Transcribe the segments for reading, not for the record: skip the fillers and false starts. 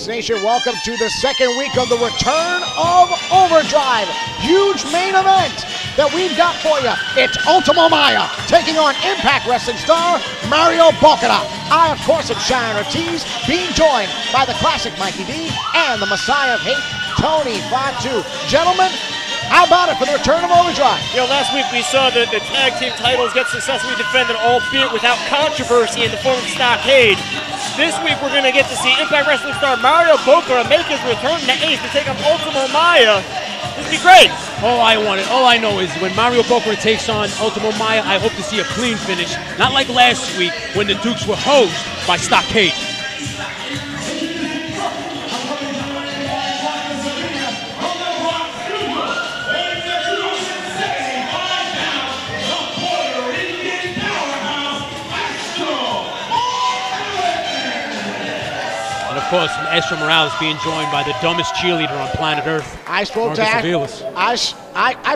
Ace Nation, welcome to the second week of the return of Overdrive. Huge main event that we've got for you. It's Ultimo Maya taking on Impact Wrestling star Mario Bokara. I, of course, am Sharon Ortiz, being joined by the classic Mikey D and the Messiah of Hate, Tony 5-2. Gentlemen, how about it for the return of Overdrive? You know, last week we saw the tag team titles get successfully defended, albeit without controversy in the form of Stockade. This week we're going to get to see Impact Wrestling star Mario Bokara make his return to Ace to take on Ultimo Maya. This will be great. All I know is when Mario Bokara takes on Ultimo Maya, I hope to see a clean finish. Not like last week when the Dukes were hosed by Stockade. Of course, Astro Morales being joined by the dumbest cheerleader on planet Earth. I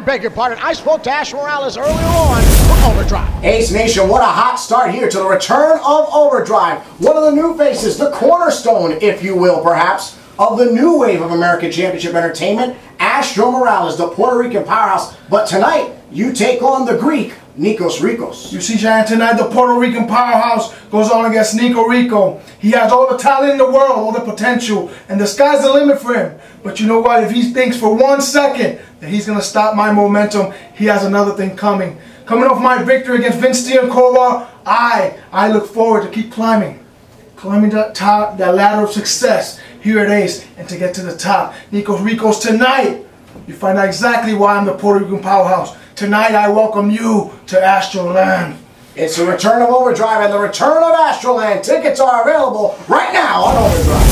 beg your pardon. I spoke to Astro Morales earlier on for Overdrive. Ace Nation, what a hot start here to the return of Overdrive. One of the new faces, the cornerstone, if you will, perhaps, of the new wave of American Championship Entertainment, Astro Morales, the Puerto Rican powerhouse. But tonight, you take on the Greek, Nikos Rikos. You see, Sharon, tonight the Puerto Rican powerhouse goes on against Nikos Rikos. He has all the talent in the world, all the potential, and the sky's the limit for him. But you know what? If he thinks for 1 second that he's going to stop my momentum, he has another thing coming. Coming off my victory against Vince Kova, I look forward to keep climbing that top, that ladder of success here at Ace, and to get to the top. Nikos Rikos, tonight, you find out exactly why I'm the Puerto Rican powerhouse. Tonight, I welcome you to Astroland. It's the return of Overdrive and the return of Astroland. Tickets are available right now on Overdrive.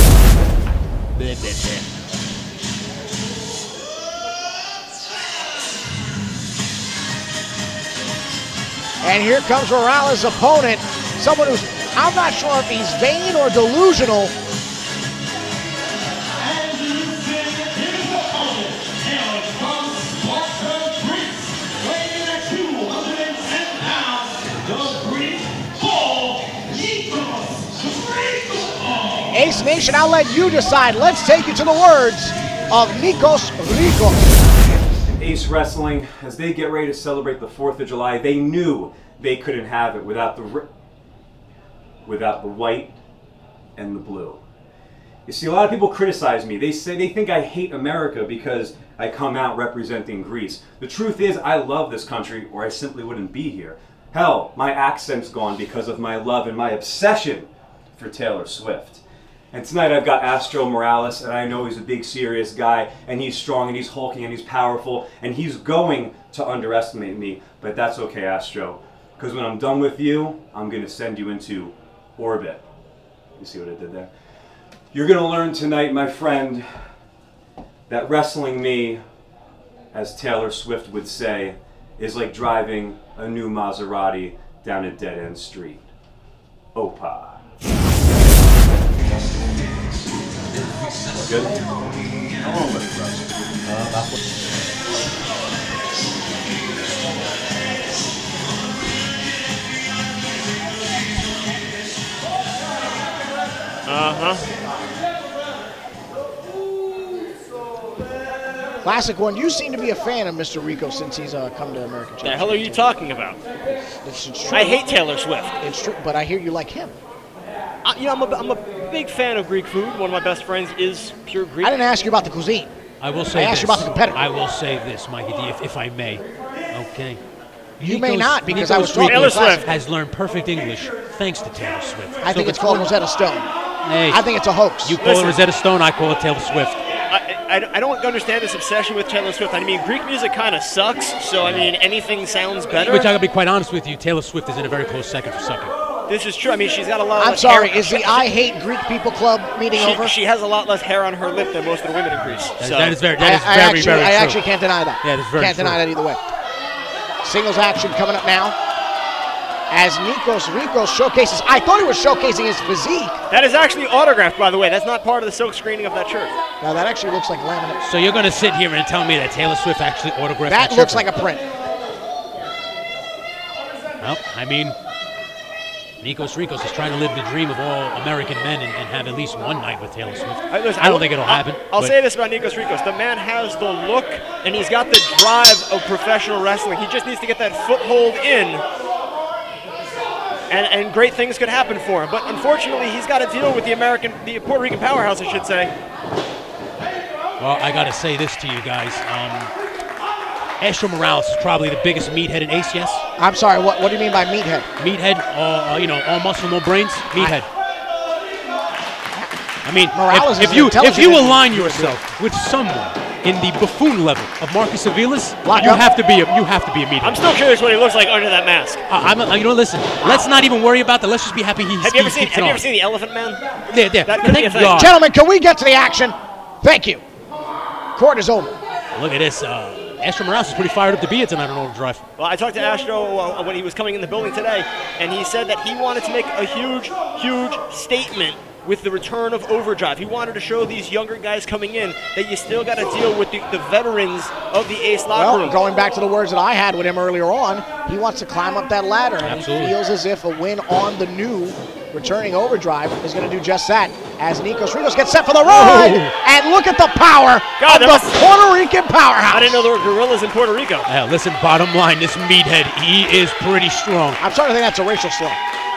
And here comes Morales' opponent, someone who's, I'm not sure if he's vain or delusional. Ace Nation, I'll let you decide. Let's take you to the words of Nikos Rikos. Ace Wrestling, as they get ready to celebrate the 4th of July, they knew they couldn't have it without the white and the blue. You see, a lot of people criticize me. They say they think I hate America because I come out representing Greece. The truth is, I love this country, or I simply wouldn't be here. Hell, my accent's gone because of my love and my obsession for Taylor Swift. And tonight I've got Astro Morales, and I know he's a big, serious guy, and he's strong, and he's hulking, and he's powerful, and he's going to underestimate me. But that's okay, Astro, because when I'm done with you, I'm going to send you into orbit. You see what I did there? You're going to learn tonight, my friend, that wrestling me, as Taylor Swift would say, is like driving a new Maserati down a dead-end street. Opa. Good? How long was it, Classic one. You seem to be a fan of Mr. Rikos since he's come to American Championship. The hell are you talking about? It's true. I hate Taylor Swift. It's true, but I hear you like him. You know, I'm a big fan of Greek food. One of my best friends is pure Greek. I didn't ask you about the cuisine. I will say I asked you about the competitor. I will say this, Mikey D, if I may. Okay. You may not, because Nikos I was talking Taylor to Swift has learned perfect English thanks to Taylor Swift. I think it's called Rosetta Stone. Hey, I think it's a hoax. You call it Rosetta Stone, I call it Taylor Swift. I don't understand this obsession with Taylor Swift. I mean, Greek music kind of sucks, so I mean, anything sounds better. Which I gotta be quite honest with you, Taylor Swift is in a very close second for sucking. This is true. I mean, she's got a lot. I'm sorry. Is the I Hate Greek People Club meeting over? She has a lot less hair on her lip than most of the women in Greece. That is very true. I actually can't deny that. Yeah, that's very Can't deny that either way. Singles action coming up now. As Nikos Rikos showcases, I thought he was showcasing his physique. That is actually autographed, by the way. That's not part of the silk screening of that shirt. Now that actually looks like laminate. So you're going to sit here and tell me that Taylor Swift actually autographed that looks shirt? like a print. Well, I mean, Nikos Rikos is trying to live the dream of all American men and have at least one night with Taylor Swift. Listen, I don't think it'll happen. I'll say this about Nikos Rikos. The man has the look, and he's got the drive of professional wrestling. He just needs to get that foothold in, and great things could happen for him. But unfortunately, he's got to deal with the Puerto Rican powerhouse, I should say. Well, I got to say this to you guys. Astro Morales is probably the biggest meathead in Ace, yes? I'm sorry, what do you mean by meathead? Meathead, all muscle, no brains, meathead. I mean, Morales if you align yourself with someone in the buffoon level of Marcus Aviles, you have to be a meathead. I'm still curious what he looks like under that mask. Listen, let's not even worry about that. Let's just be happy he's Have you ever seen the Elephant Man? Yeah. Thank God. Gentlemen, can we get to the action? Thank you. Court is over. Look at this. Astro Morales is pretty fired up to be here tonight on OverDrive. Well, I talked to Astro when he was coming in the building today, and he said that he wanted to make a huge statement with the return of OverDrive. He wanted to show these younger guys coming in that you still got to deal with the veterans of the Ace locker room. Going back to the words that I had with him earlier on, he wants to climb up that ladder. Absolutely. And he feels as if a win on the new returning OverDrive is going to do just that, as Nikos Rikos gets set for the ride. And look at the power of the Puerto Rican powerhouse. I didn't know there were gorillas in Puerto Rico. Listen, bottom line, this meathead, he is pretty strong. I'm starting to think that's a racial slur.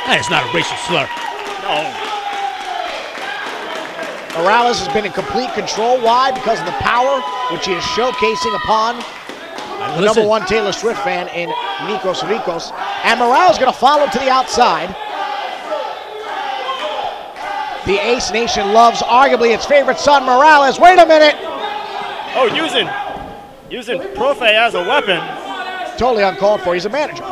That is not a racial slur. No. Morales has been in complete control. Why? Because of the power which he is showcasing upon the #1 Taylor Swift fan in Nikos Rikos. And Morales is going to follow to the outside. The Ace Nation loves arguably its favorite son, Morales. Wait a minute. Oh, using Profe as a weapon. Totally uncalled for. He's a manager.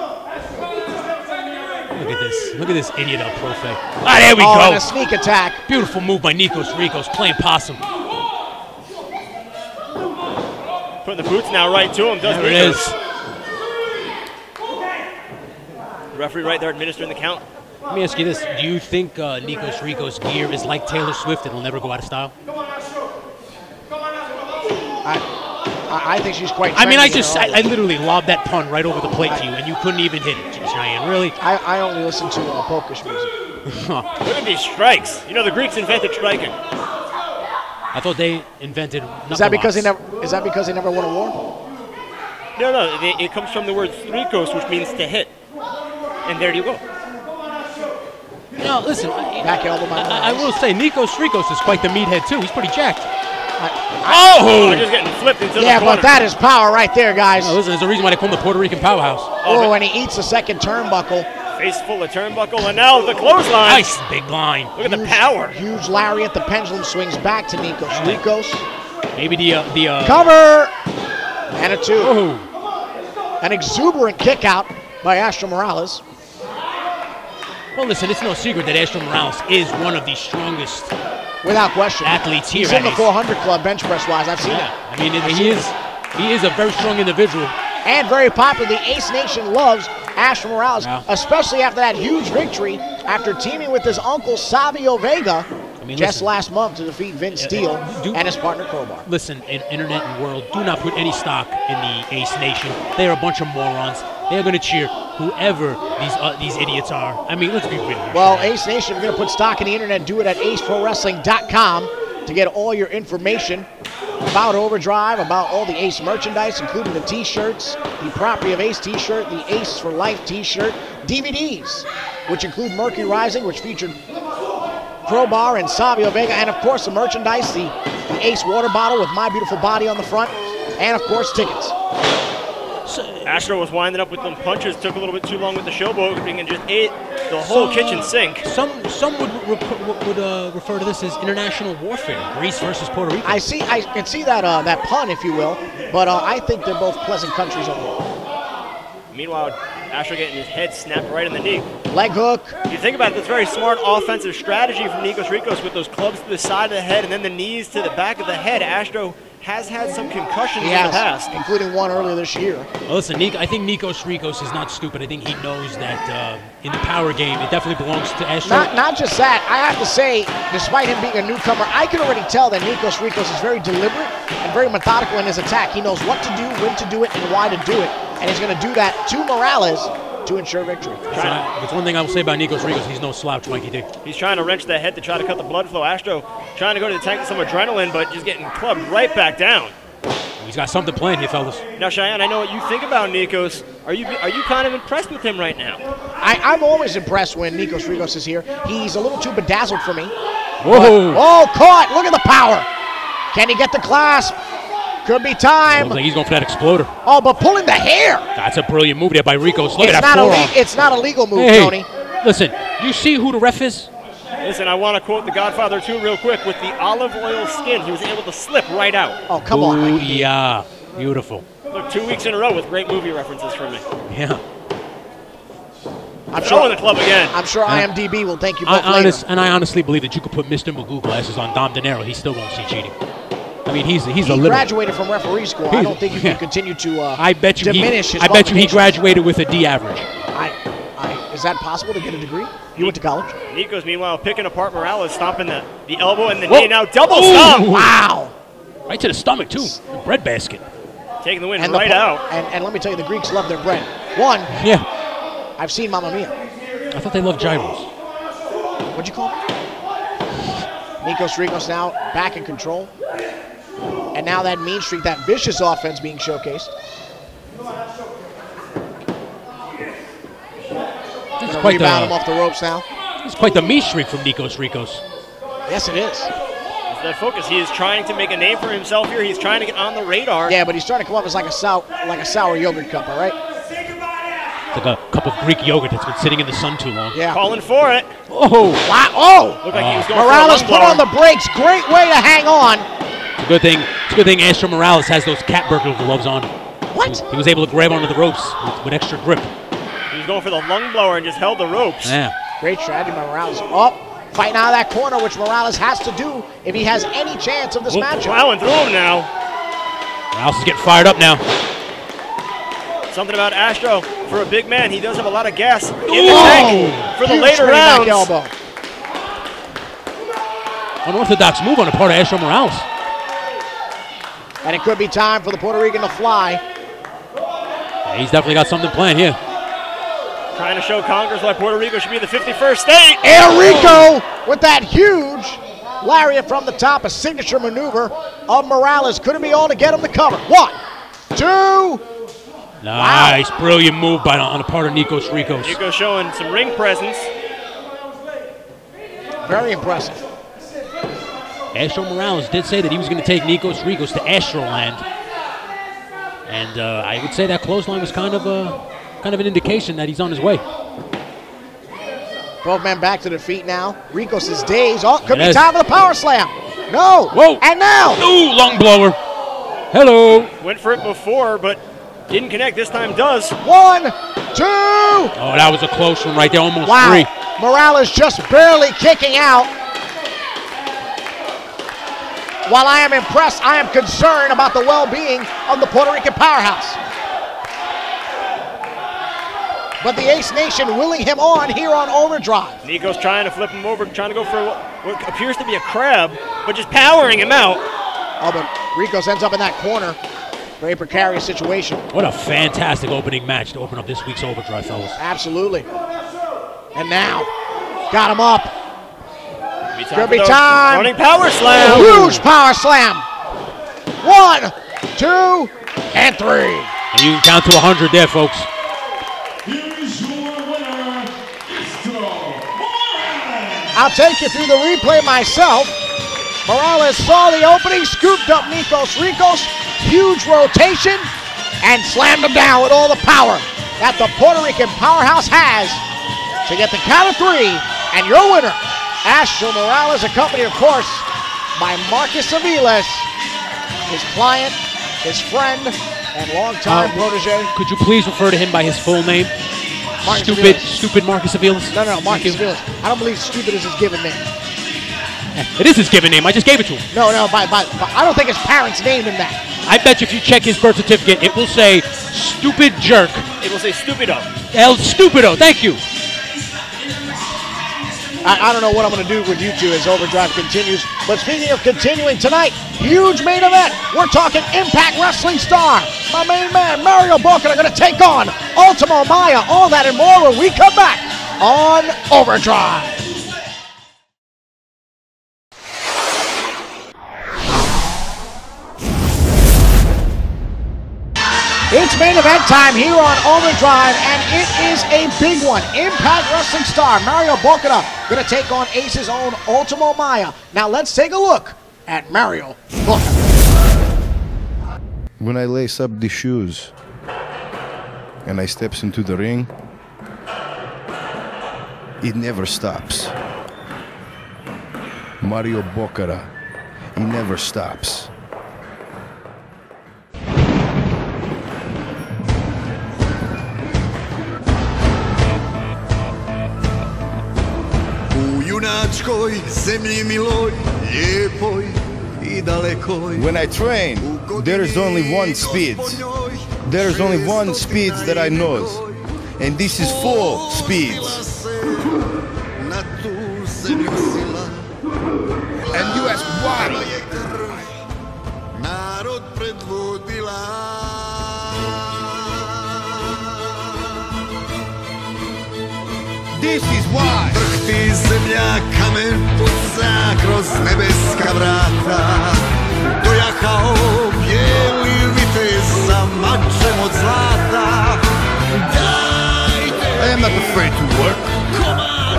Look at this. Look at this idiot on Profe. Ah, there we go. And a sneak attack. Beautiful move by Nikos Rikos, playing possum. Putting the boots now right to him, doesn't There he? it is. The referee right there administering the count. Let me ask you this. Do you think Nikos Rikos' gear is like Taylor Swift and will never go out of style? I think she's quite trendy. I mean, I literally lobbed that pun right over the plate to you, and you couldn't even hit it, Cheyenne. Really? I only listen to Polish music. Look at these strikes. You know, the Greeks invented striking. I thought they invented Is that because they never won a war? No. It comes from the word strikos, which means to hit. And there you go. No, listen. Back elbow by I will say, Nikos Rikos is quite the meathead, too. He's pretty jacked. Just getting flipped into the corner. Yeah, but that is power right there, guys. No, listen, there's a reason why they call him the Puerto Rican Powerhouse. When he eats the second turnbuckle. Face full of turnbuckle, and now the clothesline. Nice big line. Look at the power. Huge lariat. The pendulum swings back to Nikos Rikos. Maybe the cover. And a 2. Oh. An exuberant kick out by Astro Morales. Well, listen, it's no secret that Astro Morales is one of the strongest without question athletes here. He's in the 400 club bench press wise. I've seen it. I mean, he is a very strong individual. And very popular. The Ace Nation loves Astro Morales, especially after that huge victory after teaming with his uncle Savio Vega last month to defeat Vince Steele and his partner Crowbar. Listen, internet and world, do not put any stock in the Ace Nation. They are a bunch of morons. They are going to cheer whoever these idiots are. I mean, let's be real. Well, Ace Nation, if you're going to put stock in the internet, do it at aceprowrestling.com to get all your information about OverDrive, about all the Ace merchandise, including the T-shirts, the Property of Ace T-shirt, the Ace for Life T-shirt, DVDs, which include Mercury Rising, which featured Crowbar and Savio Vega, and of course the merchandise, the Ace water bottle with My Beautiful Body on the front, and of course tickets. Astro was winding up with them punches, took a little bit too long with the showboat, and just ate the whole kitchen sink. Some would refer to this as international warfare, Greece versus Puerto Rico. I can see that that pun, if you will, but I think they're both pleasant countries overall. Meanwhile, Astro getting his head snapped right in the knee. Leg hook. You think about it, that's very smart offensive strategy from Nikos Rikos with those clubs to the side of the head and then the knees to the back of the head. Astro has had some concussions in the past, including one earlier this year. Well, listen, I think Nikos Rikos is not stupid. I think he knows that in the power game, it definitely belongs to Astro. Not just that. I have to say, despite him being a newcomer, I can already tell that Nikos Rikos is very deliberate and very methodical in his attack. He knows what to do, when to do it, and why to do it. And he's going to do that to Morales to ensure victory. That's one thing I will say about Nikos Rikos. He's no slouch, Mikey D. He's trying to wrench the head to try to cut the blood flow. Astro trying to go to the tank with some adrenaline, but just getting clubbed right back down. He's got something planned here, fellas. Now, Cheyenne, I know what you think about Nikos. Are you kind of impressed with him right now? I'm always impressed when Nikos Rikos is here. He's a little too bedazzled for me. Whoa! Oh, caught! Look at the power. Can he get the clasp? Could be time. Looks like he's going for that exploder. Oh, but pulling the hair. That's a brilliant move there by Rikos. Look at that forearm. It's not a legal move, Hey, Tony. listen, you see who the ref is? Listen, I want to quote The Godfather 2 real quick. With the olive oil skin, he was able to slip right out. Oh, come on, Mikey. Yeah, beautiful. Look, 2 weeks in a row with great movie references from me. Yeah. I'm Throwing the club again. I'm sure IMDb will thank you both later. And I honestly believe that you could put Mr. Magoo glasses on Dom De Niro. He still won't see cheating. I mean, he's a little. He graduated from referee school. I don't think you can continue to diminish his I bet you he graduated with a D average. Is that possible to get a degree? You went to college? Nikos, meanwhile, picking apart Morales, stomping the elbow and the knee. Now double stomp. Wow. Right to the stomach, too. The bread basket. Taking the win right out. And let me tell you, the Greeks love their bread. One. Yeah. I've seen Mamma Mia. I thought they loved gyros. What'd you call it? Nikos Rikos now back in control. And now that mean streak, that vicious offense being showcased. It's quite rebound him off the ropes now. It's quite the mean streak from Nikos Rikos. Yes, it is. That focus. He is trying to make a name for himself here. He's trying to get on the radar. Yeah, but he's trying to come up as like a sour yogurt cup, all right? It's like a cup of Greek yogurt that's been sitting in the sun too long. Yeah. Calling for it. Oh! Wow! Oh! Looked like he was going Morales for a put on the brakes. Great way to hang on. It's a good thing. It's a good thing Astro Morales has those cat burglar gloves on. What? He was able to grab onto the ropes with extra grip. He was going for the lung blower and just held the ropes. Yeah. Great strategy by Morales. Oh, fighting out of that corner, which Morales has to do if he has any chance of this matchup. Plowing through him now. Morales is getting fired up now. Something about Astro. For a big man, he does have a lot of gas in the tank for the later rounds. Elbow. Unorthodox move on the part of Astro Morales. And it could be time for the Puerto Rican to fly. Yeah, he's definitely got something planned here. Trying to show Congress why Puerto Rico should be the 51st state. El Rico with that huge lariat from the top, a signature maneuver of Morales. Could it be all to get him to cover? 1, 2. Nice, wow. Brilliant move on the part of Nikos Rikos. Nikos showing some ring presence. Very impressive. Astro Morales did say that he was going to take Nikos Rikos to Astroland. And I would say that clothesline was kind of an indication that he's on his way. Both men back to their feet now. Rikos is dazed. Oh, could be time for the power slam. No. Whoa. And now. Ooh, lung blower. Hello. Went for it before, but didn't connect. This time does. 1, 2. Oh, that was a close one right there. Almost 3. Morales just barely kicking out. While I am impressed, I am concerned about the well-being of the Puerto Rican Powerhouse. But the Ace Nation willing him on here on OverDrive. Nikos trying to flip him over, trying to go for what appears to be a crab, but just powering him out. Oh, but Rikos ends up in that corner. Very precarious situation. What a fantastic opening match to open up this week's OverDrive, fellas. Absolutely. And now, got him up. Could be time. Running power slam. Huge power slam. 1, 2, and 3. And you can count to 100 there, folks. I'll take you through the replay myself. Morales saw the opening, scooped up Nikos Rikos, huge rotation, and slammed him down with all the power that the Puerto Rican Powerhouse has to get the count of 3. And your winner, Astro Morales, accompanied, of course, by Marcus Aviles, his client, his friend, and longtime protege. Could you please refer to him by his full name? Stupid Marcus Aviles? No, Marcus Aviles. I don't believe stupid is his given name. It is his given name. I just gave it to him. No, I don't think his parents named him that. I bet you if you check his birth certificate, it will say stupid jerk. It will say stupido. El Stupido. Thank you. I don't know what I'm going to do with you two as OverDrive continues. But speaking of continuing tonight, huge main event. We're talking Impact Wrestling star my main man, Mario Bokara, going to take on Ultimo Maya. All that and more when we come back on OverDrive. It's main event time here on OverDrive, and it is a big one. Impact Wrestling star Mario Bokara going to take on Ace's own Ultimo Maya. Now let's take a look at Mario Bokara. When I lace up the shoes and I steps into the ring, it never stops. Mario Bokara, he never stops. When I train, there is only one speed. There is only one speed that I know, and this is full speeds. And you ask why? This is why. Vrhti zemlja, kamen puca kroz nebeska vrata. Dojahao bijeli vitez sa mačem od zlata. I am not afraid to work.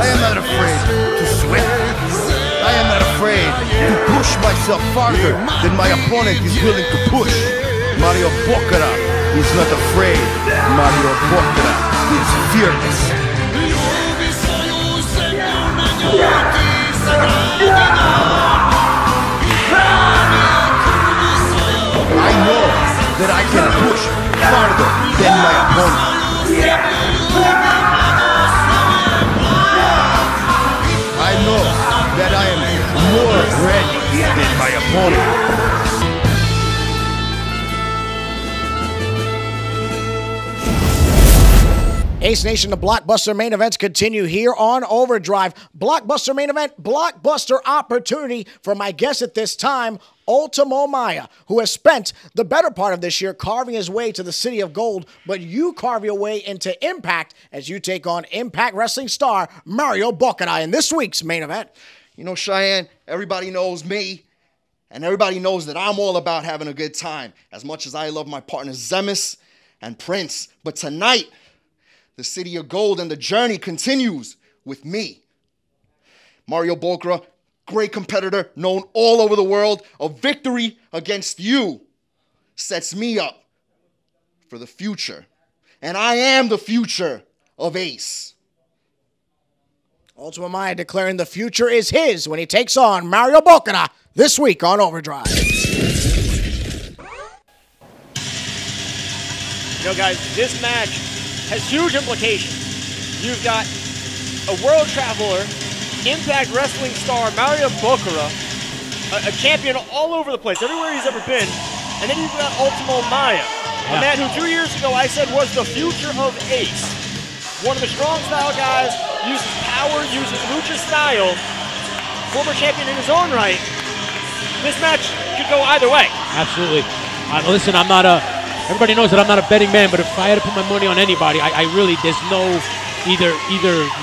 I am not afraid to sweat. I am not afraid to push myself farther than my opponent is willing to push. Mario Bokara is not afraid. Mario Bokara is fearless. I know that I can push farther than my opponent. I know that I am more ready than my opponent. Ace Nation, the Blockbuster main events continue here on OverDrive. Blockbuster main event, blockbuster opportunity for my guest at this time, Ultimo Maya, who has spent the better part of this year carving his way to the City of Gold, but you carve your way into Impact as you take on Impact Wrestling star Mario Bokara in this week's main event. You know, Cheyenne, everybody knows me, and everybody knows that I'm all about having a good time, as much as I love my partners Zemis and Prince. But tonight, the City of Gold and the journey continues with me. Mario Bokara, great competitor, known all over the world. A victory against you sets me up for the future. And I am the future of Ace. Ultimo Maya declaring the future is his when he takes on Mario Bokara this week on OverDrive. You know, guys, this match has huge implications. You've got a world traveler, Impact Wrestling star Mario Bokara, a champion all over the place, everywhere he's ever been, and then you've got Ultimo Maya, a man who 2 years ago I said was the future of Ace. One of the strong style guys, uses power, uses lucha style, former champion in his own right. This match could go either way. Absolutely. Listen, I'm not everybody knows that I'm not a betting man, but if I had to put my money on anybody, I really, there's no, either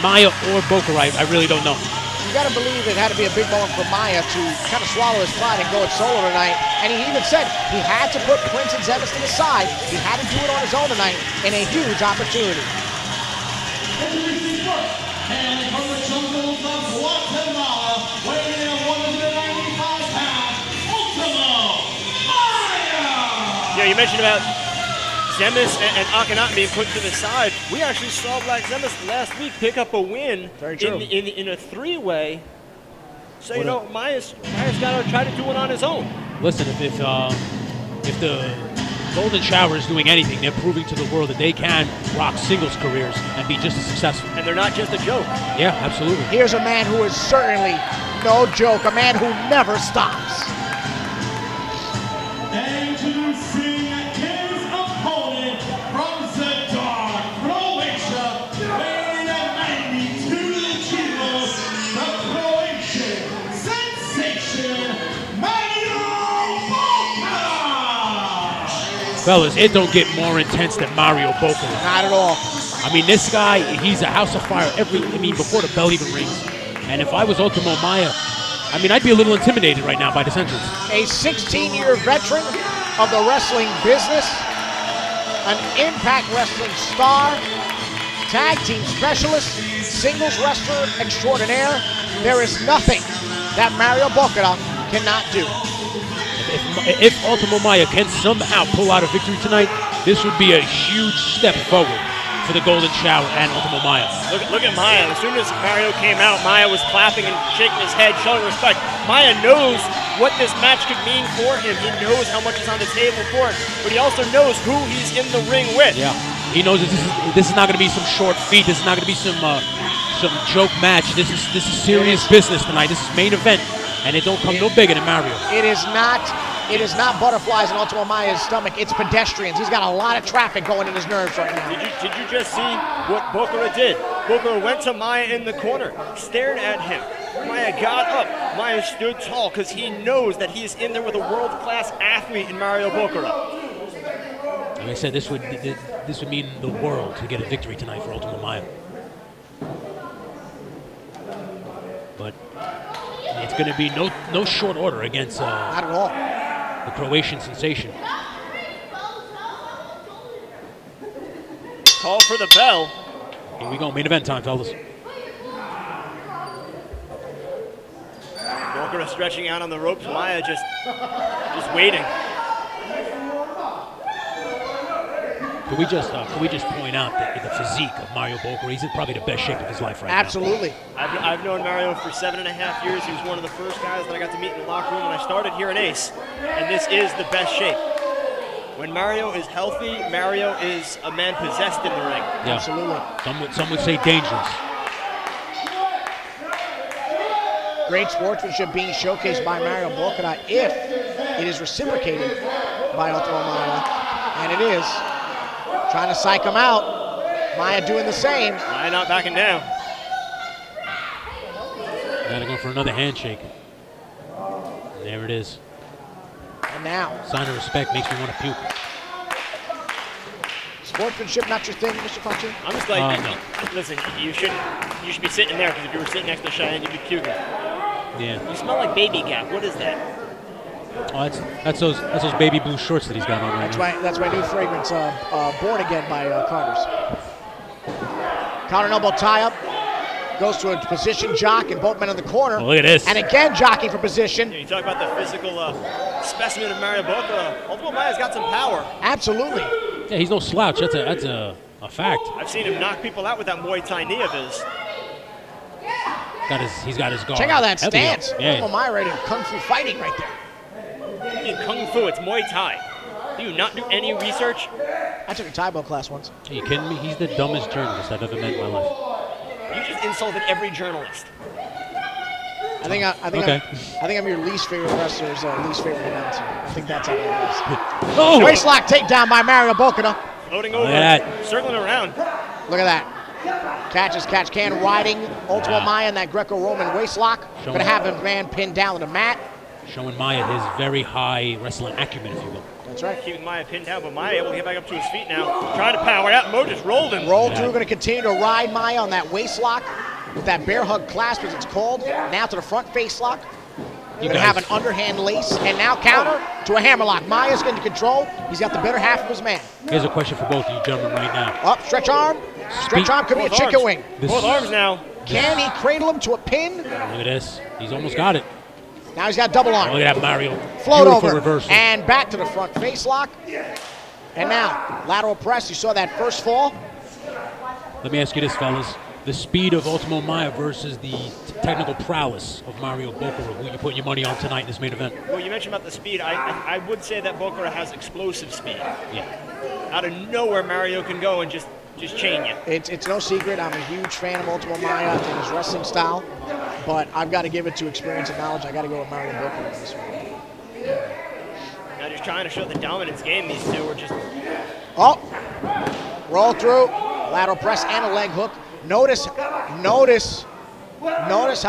Maya or Bokara, I really don't know. You got to believe it had to be a big moment for Maya to kind of swallow his pride and go it solo tonight. And he even said he had to put Prince and Zemis to the side. He had to do it on his own tonight in a huge opportunity. And from the jungles of Guatemala, weighing in 195 pounds, Ultimo Maya! Yeah, you mentioned about Zemis and Akhenaten being put to the side. We actually saw Black Zemis last week pick up a win in a three-way. So, you know, Maya's got to try to do it on his own. Listen, if the Golden Shower is doing anything, they're proving to the world that they can rock singles careers and be just as successful. And they're not just a joke. Yeah, absolutely. Here's a man who is certainly no joke, a man who never stops. Introducing his opponent from the dark Croatia, weighing at 92 kilos, the Croatian Sensation, Mario Bokara! Fellas, it don't get more intense than Mario Bokara. Not at all. I mean, this guy, he's a house of fire before the bell even rings. And if I was Ultimo Maya, I mean, I'd be a little intimidated right now by this entrance. A 16-year veteran of the wrestling business, an Impact Wrestling star, tag team specialist, singles wrestler extraordinaire. There is nothing that Mario Bokara cannot do. If Ultimo Maya can somehow pull out a victory tonight, this would be a huge step forward for the Golden Shower and Ultimo Maya. Look at Maya. As soon as Mario came out, Maya was clapping and shaking his head, showing respect. Maya knows what this match could mean for him. He knows how much is on the table for him, but he also knows who he's in the ring with. Yeah, he knows that this is not going to be some short feat. This is not going to be some joke match. This is serious business tonight. This is main event, and it don't come no bigger than Mario. It is not butterflies in Ultimo Maya's stomach. It's pedestrians. He's got a lot of traffic going in his nerves right now. Did you just see what Bokara did? Bokara went to Maya in the corner, stared at him. Maya got up. Maya stood tall because he knows that he's in there with a world-class athlete in Mario Bokara. Like I said, this would mean the world to get a victory tonight for Ultimo Maya. But it's going to be no short order against not at all. The Croatian Sensation. Call for the bell. Here we go, main event time, fellas. Bokara stretching out on the ropes. Maya just waiting. Can we just point out that the physique of Mario Bokara, he's in probably the best shape of his life right now. Absolutely. I've known Mario for 7.5 years. He was one of the first guys that I got to meet in the locker room when I started here in Ace. And this is the best shape. When Mario is healthy, Mario is a man possessed in the ring. Yeah. Absolutely. Some would say dangerous. Great sportsmanship being showcased by Mario Bokara if it is reciprocated by Ultimo Maya. And it is. Trying to psych him out. Maya doing the same. Maya not backing down. Gotta go for another handshake. And there it is. And now. Sign of respect makes me want to puke. Sportsmanship not your thing, Mr. Puncher? I'm just like, no. Listen, you should be sitting there because if you were sitting next to Cheyenne, you'd be puking. Yeah. You smell like baby gap. What is that? Oh, that's those baby blue shorts that he's got on right now. That's my new fragrance, Born Again by Carter's. Counter elbow tie-up. Goes to a position jock and both men in the corner. Oh, look at this. And again jockeying for position. Yeah, you talk about the physical specimen of Mario Bokara. Ultimo Maya's got some power. Absolutely. Yeah, he's no slouch. That's a fact. I've seen him knock people out with that Muay Thai knee of his. He's got his guard. Check out that heavy stance. up. Yeah. Ultimo Maya ready to kung fu fighting right there. In Kung Fu, it's Muay Thai. Do you not do any research? I took a Taibo class once. Are you kidding me? He's the dumbest journalist I've ever met in my life. You just insulted every journalist. I think I'm your least favorite wrestler's least favorite announcer. I think that's how it is. Oh! Waistlock takedown by Mario Bokara. Floating over, circling around. Look at that. Catch can, riding Ultimo Maya in that Greco-Roman waistlock. Gonna have him man pinned down to the mat. Showing Maya his very high wrestling acumen, if you will. That's right. Keeping Maya pinned down, but Maya able to get back up to his feet now. Trying to power out. Mo just rolled him. Roll through, going to continue to ride Maya on that waistlock with that bear hug clasp, as it's called. Now to the front face lock. You're going to have an underhand lace, and now counter to a hammerlock. Maya's getting control. He's got the better half of his man. Here's a question for both of you gentlemen right now. Up, stretch arm. Stretch arm could be a chicken wing. Both arms now. Can he cradle him to a pin? Look at this. He's almost got it. Now he's got double arm. Oh, look at that Mario. Float Beautiful over. Reversal. And back to the front face lock. And now, lateral press. You saw that first fall. Let me ask you this, fellas. The speed of Ultimo Maya versus the technical prowess of Mario Bokara. Who you putting your money on tonight in this main event? Well, you mentioned about the speed. I would say that Bokara has explosive speed. Yeah. Out of nowhere, Mario can go and just chain you. It's no secret. I'm a huge fan of Ultimo Maya and his wrestling style. But I've got to give it to experience and knowledge. I got to go with Mario Bokara in this one. Now just trying to show the dominance game. These two are just... Oh! Roll through. Lateral press and a leg hook. Notice how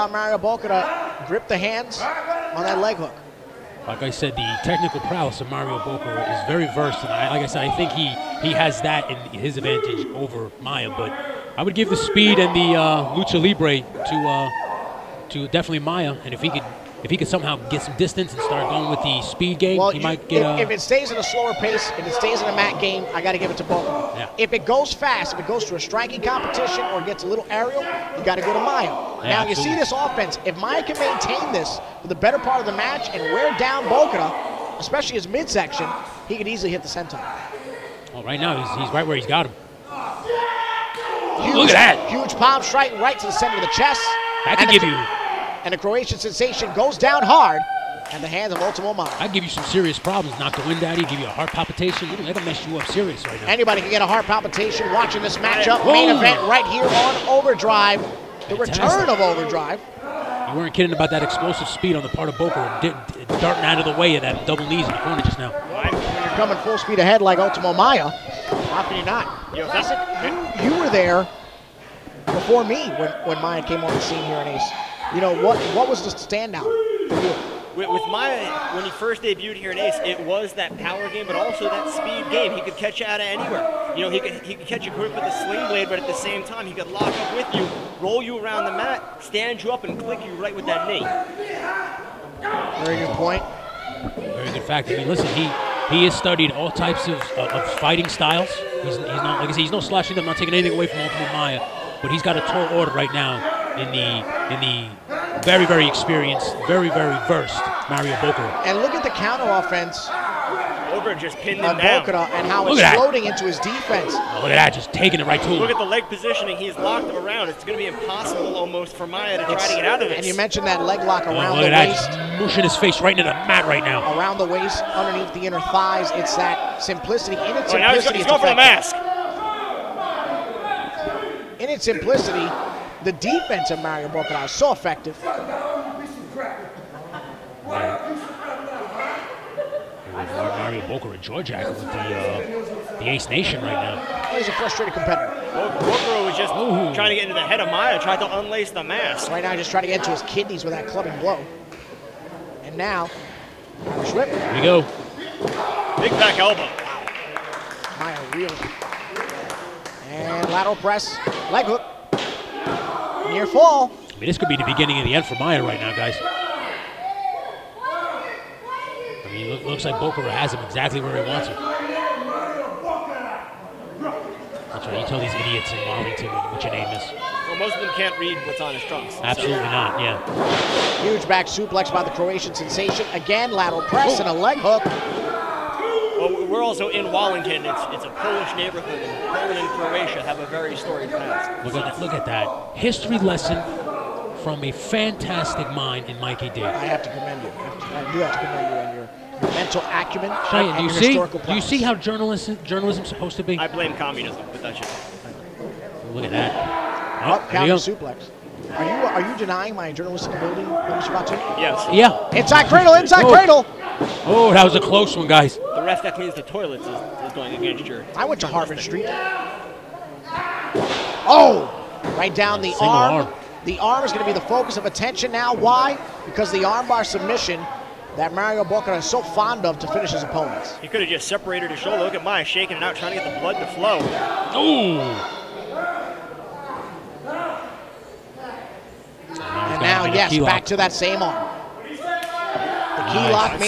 Mario Bokara gripped the hands on that leg hook. Like I said, the technical prowess of Mario Bokara is very versed, and like I said, I think he has that in his advantage over Maya. But I would give the speed and the lucha libre to definitely Maya, and if he could somehow get some distance and start going with the speed game, he might get. If it stays at a slower pace, if it stays in a mat game, I got to give it to Bokara. Yeah. If it goes fast, if it goes to a striking competition or gets a little aerial, you got to go to Maya. Yeah, now you see this offense. If Maya can maintain this for the better part of the match and wear down Bokara, especially his midsection, he could easily hit the senton. Well, right now he's right where he's got him. Huge, Look at that! Huge palm strike right to the center of the chest. That could give you. And the Croatian Sensation goes down hard at the hands of Ultimo Maya. I'd give you some serious problems. Knock the wind out of you, give you a heart palpitation. That'll mess you up serious right now. Anybody can get a heart palpitation watching this matchup. Main event right here on OverDrive. The return of OverDrive. You weren't kidding about that explosive speed on the part of Bokara, darting out of the way of that double knees in the corner just now. When you're coming full speed ahead like Ultimo Maya, how can you not? Classic, you were there before me when Maya came on the scene here in Ace. You know, what was the standout for you? With Maya, when he first debuted here in Ace, it was that power game, but also that speed game. He could catch you out of anywhere. You know, he could catch you quick with a sling blade, but at the same time, he could lock up with you, roll you around the mat, stand you up, and click you right with that knee. Very good point. Very good fact. I mean, listen, he has studied all types of fighting styles. He's not, like I said, he's no slouching. I'm not taking anything away from Ultimo Maya, but he's got a tall order right now in the very, very experienced, very, very versed Mario Bokara. And look at the counter offense. Bokara just pinned him down. Bokara and how it's floating into his defense. Oh, look at that, just taking it right to him. Look at the leg positioning. He's locked him around. It's going to be impossible almost for Maya to try to get out of it. And you mentioned that leg lock around look the at waist. that, just mushing his face right into the mat right now. Around the waist, underneath the inner thighs. It's that simplicity. In its simplicity, now he's going for the mask. In its simplicity, the defense of Mario Bokara is so effective. Mario Bokara jaw jacket with the Ace Nation right now. He's a frustrated competitor. Bokara was just trying to get into the head of Maya, tried to unlace the mask. Right now, just trying to get into his kidneys with that clubbing blow. And now, Irish whip. Here we go. Big back elbow. Maya reeling. And lateral press, leg hook. Near fall. I mean, this could be the beginning of the end for Maya right now, guys. I mean, looks like Bokara has him exactly where he wants him. That's right, you tell these idiots in Wallington what your name is. Well, most of them can't read what's on his trunks. Absolutely not, yeah. Huge back suplex by the Croatian Sensation. Again, lateral press and a leg hook. Well, we're also in Wallington. It's a Polish neighborhood, and Poland and Croatia have a very storied past. Look at that. History lesson from a fantastic mind in Mikey D. I have to commend you. I do have to commend you on your mental acumen and your historical prowess. Do you see how journalism's supposed to be? I blame communism, but that's just... Look at that. Oh, counter suplex. Are you denying my journalistic ability, Mr. Batu? Yes. Yeah. Inside cradle, inside cradle. Oh, that was a close one, guys. The ref that cleans the toilets is going against your... I went to Harvard Street. Oh! Right down the arm. The arm is going to be the focus of attention now. Why? Because the armbar submission that Mario Bokara is so fond of to finish his opponents. He could have just separated his shoulder. Look at Maya shaking it out, trying to get the blood to flow. Ooh! And now, yes, back to that same arm. The key lock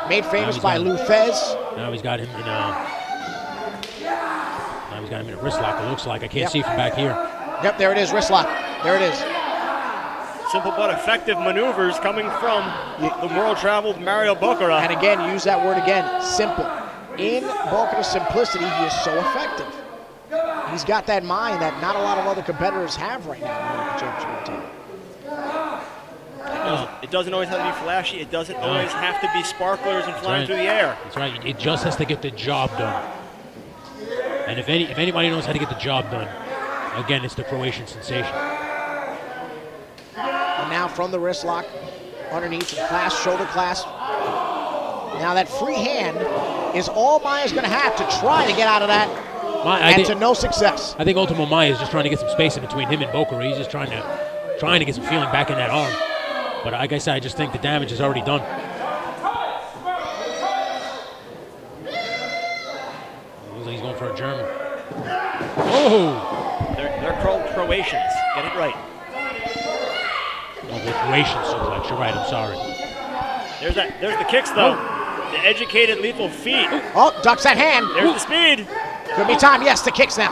made famous by Lou Fez. Now he's got him in a wrist lock, it looks like. I can't see from back here. Yep, there it is, wrist lock. There it is. Simple but effective maneuvers coming from the world-traveled Mario Bokara. And again, use that word again, simple. In Bokara's simplicity, he is so effective. He's got that mind that not a lot of other competitors have right now in the championship team. It doesn't always have to be flashy. It doesn't always have to be sparklers and flying through the air. That's right. It just has to get the job done. And if anybody knows how to get the job done, again, it's the Croatian Sensation. And now from the wrist lock, underneath the clasp, shoulder clasp. Now that free hand is all Maya's going to have to try to get out of that, and to no success. I think Ultimo Maya is just trying to get some space in between him and Bokara. He's just trying to get some feeling back in that arm. But like I said, I just think the damage is already done. Oh! They're Croatians. Get it right. Oh, the Croatian suplex. You're right. I'm sorry. There's the kicks, though. The educated, lethal feet. Oh, ducks that hand. There's the speed. Could be time. Yes, the kicks now.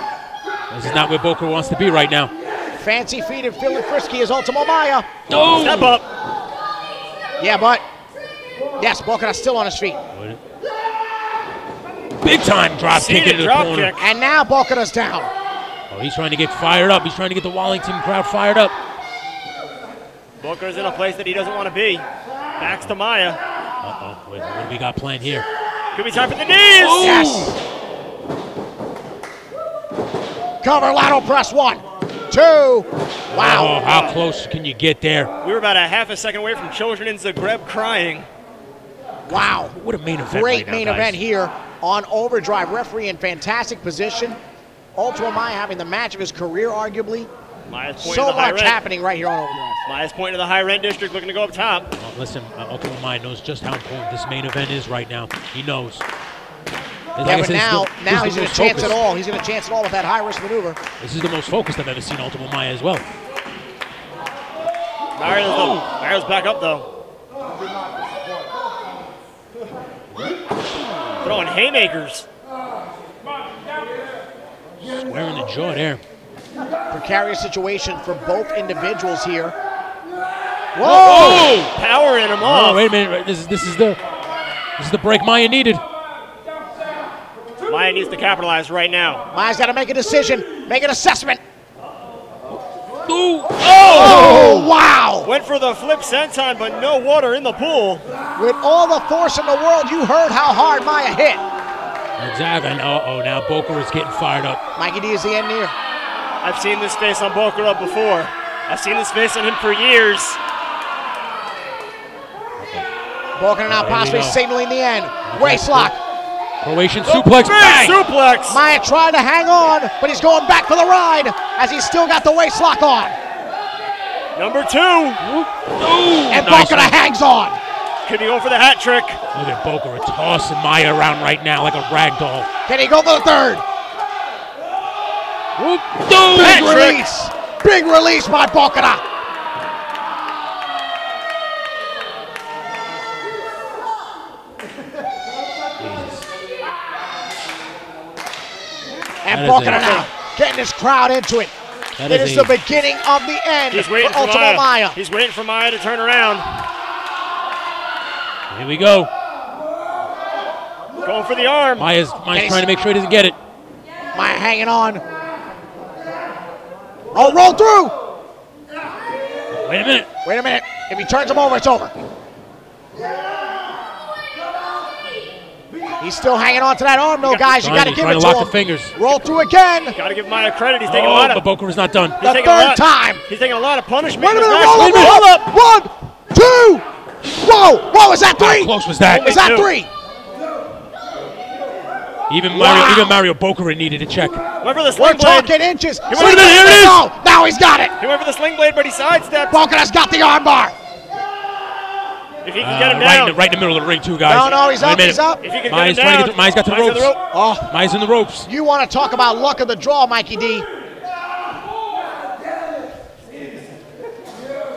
This is not where Bokara wants to be right now. Fancy feet and feeling frisky is Ultimo Maya. Oh! Step up. Yeah, but yes, Bokara's still on his feet. Big time drop kick into the corner. Kick. And now Bokara's down. Oh, he's trying to get fired up. He's trying to get the Wallington crowd fired up. Booker's in a place that he doesn't want to be. Backs to Maya. Uh-oh. Wait, what do we got planned here? Could be time for the knees. Oh. Yes. Cover lateral press. 1, 2. Wow. Oh, how close can you get there? We were about a half a second away from children in Zagreb crying. Wow. What a main event. Great right now, main guys. event here on OverDrive. Referee in fantastic position. Ultimo Maya having the match of his career, arguably. Maya's pointing So to the high much rent. happening right here on OverDrive. Maya's pointing to the high rent district, looking to go up top. Well, listen, Ultimo Maya knows just how important this main event is right now. He knows. Like Yeah, I but said, now this is he's the going to most chance it focused. all. He's going to chance it all with that high-risk maneuver. This is the most focused I've ever seen Ultimo Maya as well. Mario's back up, though. Throwing haymakers. Square in the jaw there. Precarious situation for both individuals here. Whoa! Oh! Powering him off. Oh, wait a minute. This is the break Maya needed. Maya needs to capitalize right now. Maya's got to make a decision, make an assessment. Ooh. Oh, wow! Went for the flip senton, but no water in the pool. With all the force in the world, you heard how hard Maya hit. Exactly. And now Bokara is getting fired up. Mikey D, is the end near? I've seen this face on Bokara before. I've seen this face on him for years. Bokara now possibly signaling the end. Waist lock. Croatian suplex. Big Bang! suplex. Maya tried to hang on, but he's going back for the ride as he's still got the waist lock on. Number 2. And nice Bokara one. hangs on. Could he go for the hat trick? Look at Bokara tossing Maya around right now like a rag doll. Can he go for the third? Whoop. Big trick. release. Big release by Bokara. And That is Bokara it. now getting this crowd into it. That It is is a- the beginning of the end He's for waiting for Ultimo Maya. He's waiting for Maya to turn around. Here we go. Going for the arm. Maya's trying to make sure he doesn't get it. Maya hanging on. Oh, roll through. Wait a minute. Wait a minute. If he turns him over, it's over. He's still hanging on to that arm, though, guys. You got to He's give trying it to to lock him. the fingers. Roll through again. Got to give Maya credit. He's taking a Oh, lot but of. Bokara's not done. He's The taking a third lot- time. He's taking a lot of punishment. Wait a in this minute. match. Roll up. Wait a minute, Hold up. 1, 2. Whoa. Whoa, is that 3? How close was that? Is that Two. 3? Even Wow. Mario Bokara needed a check. Went for the We're sling blade. talking inches. wait a minute, here it is. No, now he's got it. He went for the sling blade, but he sidestepped. Bokara's got the armbar. If he can get him Right down. in the middle of the ring, too, guys. No, he's Wait a up, minute. he's up. If he can Maya's get him down. Maya's got to the Maya's ropes. got the rope. Oh, Maya's in the ropes. you want to talk about luck of the draw, Mikey D.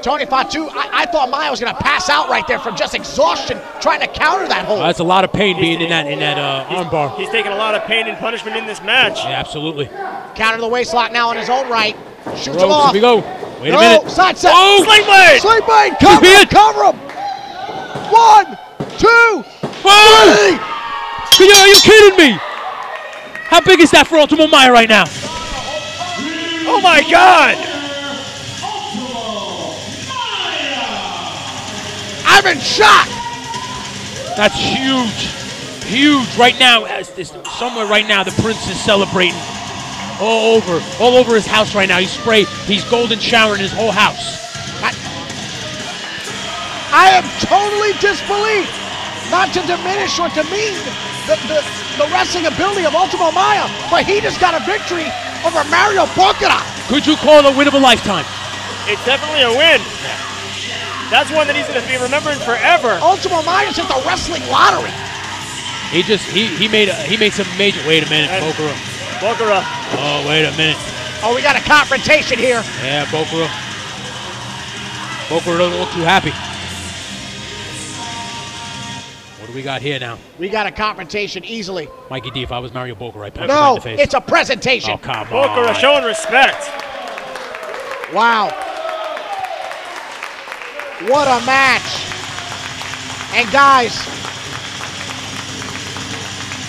Tony Fatu, I thought Maya was going to pass out right there from just exhaustion trying to counter that hold. That's a lot of pain being in that armbar. He's taking a lot of pain and punishment in this match. Yeah, absolutely. Counter the waist lock now on his own right. Shoots him Ropes, off. here we go. Wait No, a minute. side set. Oh! Sling blade. Sling blade. Could Cover be him. it. Cover him. 1, 2, Whoa! 3. Are you kidding me? How big is that for Ultimo Maya right now? Oh my God! I'm in shock. That's huge. Huge. Right now, somewhere right now, the Prince is celebrating all over his house right now. He's golden showering his whole house. I am totally disbelieved. Not to diminish or demean the wrestling ability of Ultimo Maya, but he just got a victory over Mario Bokara. Could you call it a win of a lifetime? It's definitely a win. That's one that he's going to be remembering forever. Ultimo Maya's hit the wrestling lottery. He made some major. Wait a minute, Bokara. Bokara Oh, wait a minute. Oh, we got a confrontation here. Yeah, Bokara. Bokara doesn't look too happy. What do we got here now? We got a confrontation easily. Mikey D, if I was Mario Bokara, I'd punch him right in No, the face. it's a presentation. Oh, come Bokara on. showing respect. Wow. What a match. And guys,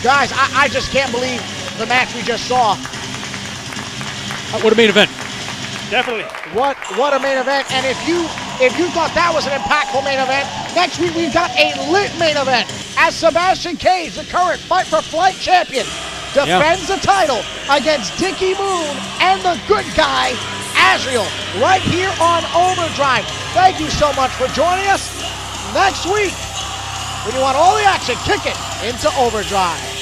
I just can't believe the match we just saw. What a main event. Definitely. What a main event. And if you thought that was an impactful main event, next week we've got a lit main event as Sebastian Cage, the current Fight for Flight champion, defends the title against Dickie Moon and the good guy, Azrael, right here on OverDrive. Thank you so much for joining us. Next week, when you want all the action, kick it into OverDrive.